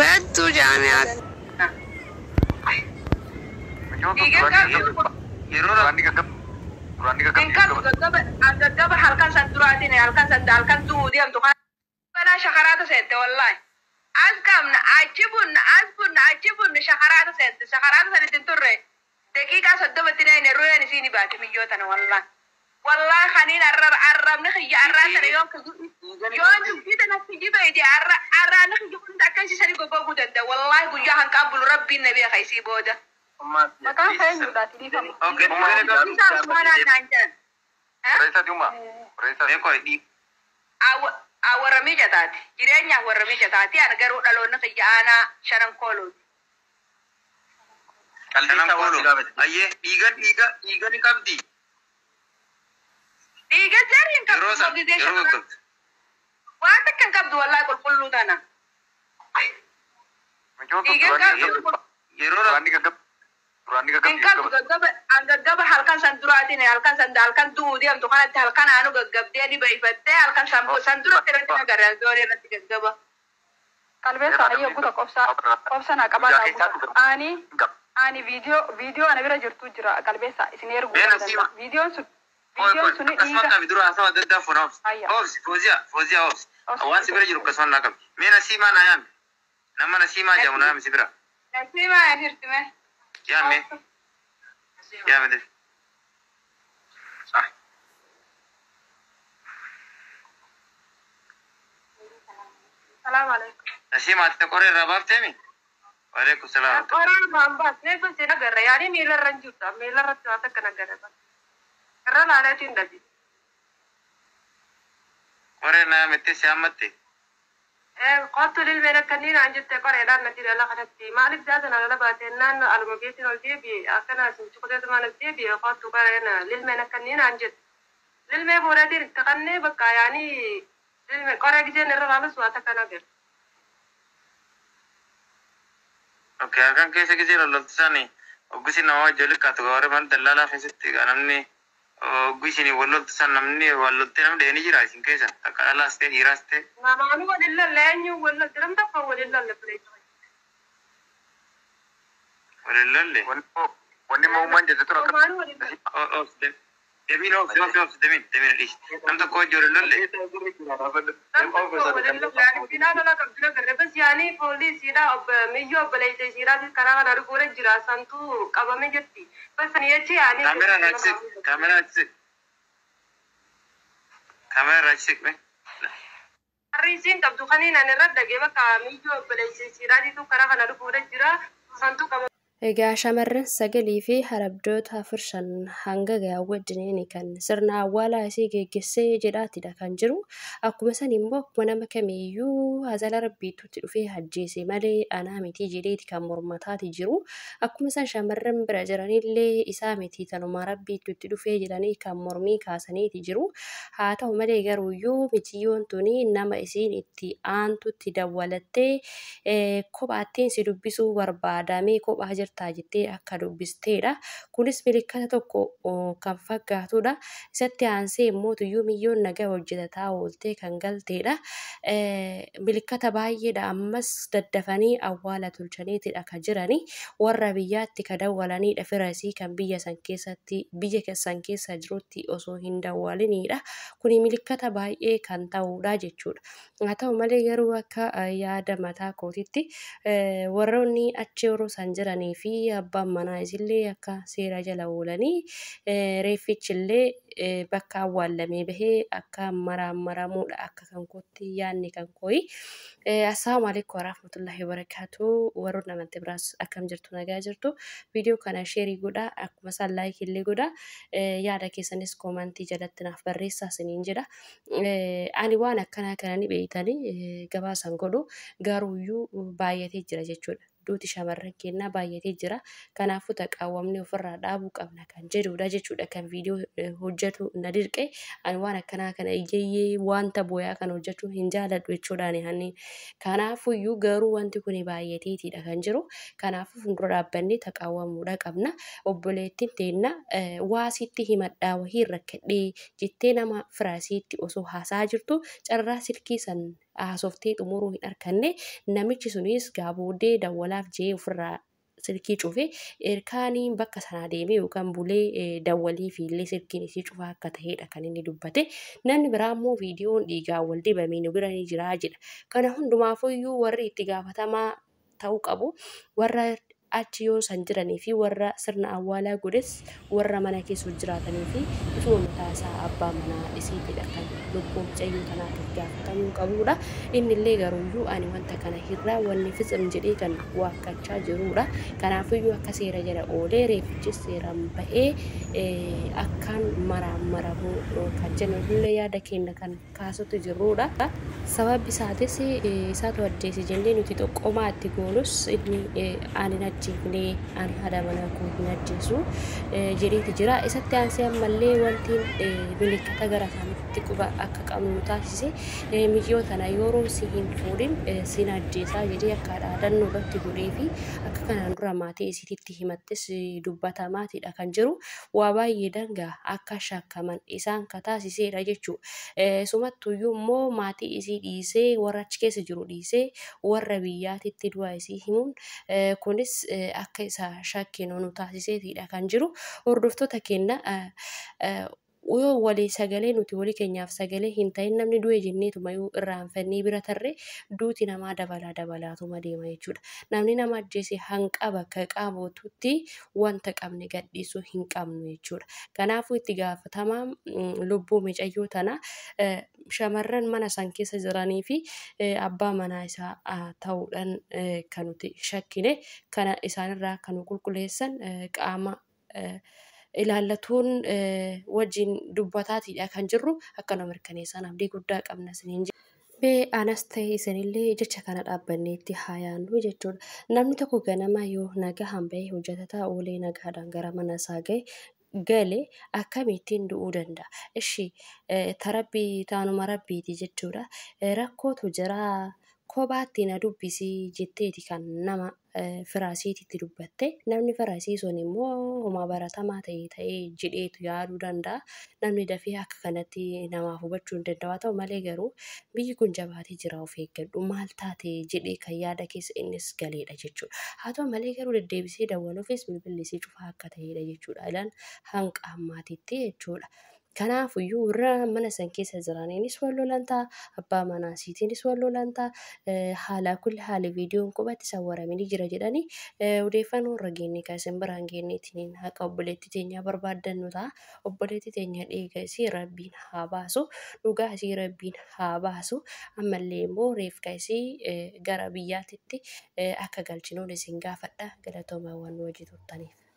Betul jamiat. gaba halkan san duraatine halkan san dalkan duudiyam to kana shakarata sente wallahi azkam na ajibun shakarata sente shakarata san tinturre daqiqa soddobatina ne royan sini baati miyotana wallahi wallahi khanin arrab ne khiya arrata ne yon kida na tijibe di arra ne khiya kun dakan si sari gogo gudanda wallahi gujahan qabul rabbi nabi khaisi boda maka khayin dati di kam okay mana nanjan Reza Juma. Reza Neko di. Awarami jatati. Jirenya awarami jatati. Ana garu dalo na kiyana sharan kolo. Sharan kolo. Aye, iga ni kabdi. Iga jarin kabdi. Rosa. Wata kan kabdi wallahi kullu dana. Iga kabdi. Yerora andi kabdi. Gaba halkan san duraatine halkan san dalkan duudiyam to kana halkan anu gaggabde di bai fatte halkan san duraatine tina garan dore na gaba kalbe sahiyo buta qofsa na qabata ani video ana bira jirtu jira kalbe sa isneer video sun iga vidura asama dadda fonof fozia awan sibira jiru kasan nakam mena sima na yan namana sima jamuna sibira sima ya hirtime क्या मैं दे सलाम अलैकुम नसीम आते कोरे रबाब थे मी वालेकुम सलाम कोरे बाबा ने कुछ ना कर रहा यानी मेला रंजुता मेला रचवा तक ना कर रहा कर लाले चिंदगी कोरे ना मित्ते श्यामते قاتل الملك كنين عن جت قرية لا نتيجة لا خدتي ما لك ذات أنا لا بعدين أنا المبيت الجيبي أكنا سمعت ما الجيبي قاتل قرينا للملك كنين عن جت للمي بولادي تقني بقى يعني للمي قرية جينا نرى سواتك أنا غير أوكي أكن كيس كيسير الله تساني وقسي نواج جل كاتوغارة من دلالة في ستة كانمني وقسيني والله تسان نمني والله تنام دهني جراسين كيسا تكالا استي هيراسته ما أنا ولا لانيو ولا ترم تفا ولا لا بليت ولا لا وني ما من جت ترى دمين أو دمين ليش نم تكوي جور لا فينا لا كبدنا كره بس يعني بوليس يدا أب ميجو بلايت سيرا دي كنا نارو كورة جراسان تو كابا ميجتي بس نيجي يعني كاميرا نكسك में Risin kabdu kani na nirradda geba kami jo beleisi siradi tu kara kana dukure jira santu kama Egaa shamarran sagalii fi harabdoota furshan hanga gaawwadineen kan sirna awwaalaa isii geggeessee jedhaatidha kan jiru. Akkuma san immoo akkuma nama kamiiyyuu hazala rabbiitutti dhufee ajjeese malee anaa miti jedheeti kan mormataati jiru. Akkuma san shamarran bira jiranillee isaa miti tanuma rabbiitutti dhufee jedhanii kan mormii kaasaniiti jiru. Haa ta'u malee garuuyyuu mitiyyoon tuni nama isiin itti aantutti dawwalattee kophaattiin si dubbisuu barbaadamee kophaa jirtaa jettee akka dubbisteedha. Kunis milikkata tokko kan fakkaatudha. Isatti aansee immoo tuyyuu miyyoon nagaa hojjetataa ooltee kan galteedha. Milikkata baay'eedha. Ammas daddafanii awwaala tolchaniitidha kan jirani. Warra biyyaatti ka dawwalanidha. Firasii kan biyya san keessa jirutti osoo hin dawwalinidha. Kuni milikkata baay'ee kan ta'udha jechuudha. Haa ta'u malee garuu akka yaada mataa kootitti warroonni achi yeroo san jiranii fi abbaan manaa isillee akka seera jala oolanii reeffichillee bakka awwaalamee bahee akka maramuudha akka kan kootti yaadni kan kooyi. Assalaamu alaikum warahmatullahi wabarakatuh. Warroonni amantii biraas akkam jirtu nagaa jirtu. Viidiyoo kana sheerii godhaa akkuma isaan laayikii illee godhaa. Yaada keessanis koomantii jalatti naaf barreessaa isiniin jedha. Ani waan akkanaa kana ni beektanii gabaasan godhu garuuyyuu baay'atee jira jechuudha. duuti shamarran keenyaa baay'atee jira. Kanaafuu taqaawwamni ofirraa dhaabuu qabna kan jedhudha jechuudha kan viidiyoo hojjetu na dirqe. Ani waan akkanaa kana ijjeeyyee wanta booyaa kan hojjechuu hin jaaladhu jechuudhaan hani. Kanaafuyyuu garuu wanti kun baay'ateetidha kan jiru. Kanaafuu fuuldura dhaabbannee taqaawwamuudha qabna. Obboleettiin teenna waa sitti himadhaa wahii rakkadhee jettee nama firaasiitti osoo haasaa jirtu carraa silkii san haasoftee xumuruu hin arganne namichi sunis gaabooddee dawwalaaf jee ofirraa silkii cufe erkaaniin bakka sanaa deemee yookaan bulee dawwalii fi illee silkiin isii cufaa akka ta'edha kan inni dubbate. Namni biraa immoo viidiyoon dhiigaa wal dibamee nu bira ni jira jedha. Kana hundumaafuyyuu warri itti gaafatamaa ta'uu qabu warra achi yoo san jiranii fi warra sirna awwaalaa godhes warra mana keessa jiraatanii fi ifuma mataa isaa abbaa manaa isiitidha kan lubbuun mucayyoo kanaatiif gaafatamuu qabudha. Inni illee garuuyyuu ani wanta kana hirraa wanni fixim jedhee kan waakkachaa jirudha. Kanaafiyyuu akka seera jala oolee reefichis seeraan ba'ee akkaan maramu kan jennu illee yaada keenya kan kaasutti jirrudha. Sababni isaatis isaatu addeessi jennee nuti xoqqoomaa itti goonus inni ani najjeefnee ani haadha manaa koo hin ajjeesu jedheeti jira. Isatti aansee ammallee wanti milikkata gara isaaniitti quba akka qabnu taasise miyyoo tana yeroo si hin fuudhin sin ajjeesaa jedhee akka dhaadannoo irratti godhee fi akka kanaan dura maatii isiititti himattis dubbatamaatidha kan jiru. Waa baay'ee dangaa akka shakkaman isaan kataasiseedha jechuudha. Sumattuyyuu immoo maatii isii dhiisee warra achi keessa jiru dhiisee warra biyyaatitti du'a isii himuun kunis akka isa shakkinu nu taasiseetidha kan jiru. Hordoftoota keenya yoo walii sagalee nuti walii keenyaaf sagalee hin ta'in namni du'e jenneetuma yoo irraanfannee bira tarree duuti namaa dabalaatuma deema jechuudha. Namni nama ajjeese hanqa bakka qaamootutti wanta qabne gadhiisuu hin qabnu jechuudha. Kanaafuu itti gaafatamaa lubbuu mucayyoo tana shamarran mana san keessa jiranii fi abbaa manaa isaa ta'uudhaan kan nuti shakkine kana isaanirraa kan qulqulleessan qaama ilaallatuun wajjin dubbataatidha kan jirru. Akkana mirkaneessan abdii guddaa qabna isiniin jedha. Bee anas ta'e isinillee jecha kana dhaabbanneetti haa yaannu jechuudha. Namni tokko ganama yoo nagahaan bahee hojjetataa oolee nagaadhaan gara mana isaa gale akkamittiin du'uu danda'a? Ishii tarabbii taanuma rabbiiti jechuudha. Rakkootu jira kophaatti na dubbisii jetteeti kan nama firaasiititti dubbatte. Namni firaasii sun immoo homaa baratamaa ta'ee jedheetu yaaduu danda'a. Namni dafee akka kanatti namaaf hubachuu hin danda'u. Haa ta'u malee garuu biyyi kun jabaatee jira of eeggadhu maal taate jedhee kan yaada keessa innis galeedha jechuudha. Haa ta'u malee garuu deddeebisee dawwaluufis bilbillisii cufaa akka ta'edha jechuudha. Ilaan hanqa ammaatitti jechuudha. Kanaafuyyuu warra mana san keessa jiraniinis wal lolan ta'a. Abbaa manaa isiitiinis wal lolan ta'a. Haala kulli haala viidiyoon qubatti sawwaramanii jira jedhanii odeeffannoo irra geenye kan isin biraan geenyeetiin haqa obboleettii teenyaa barbaaddannu ta'a. Obboleettii teenya dheega isii rabbiin haa baasu. Dhugaa isii rabbiin haa baasu. Ammallee immoo reefka isii gara biyyaatitti akka galchinuun isin gaafadha. Galatooma waan nu wajji turtaniif.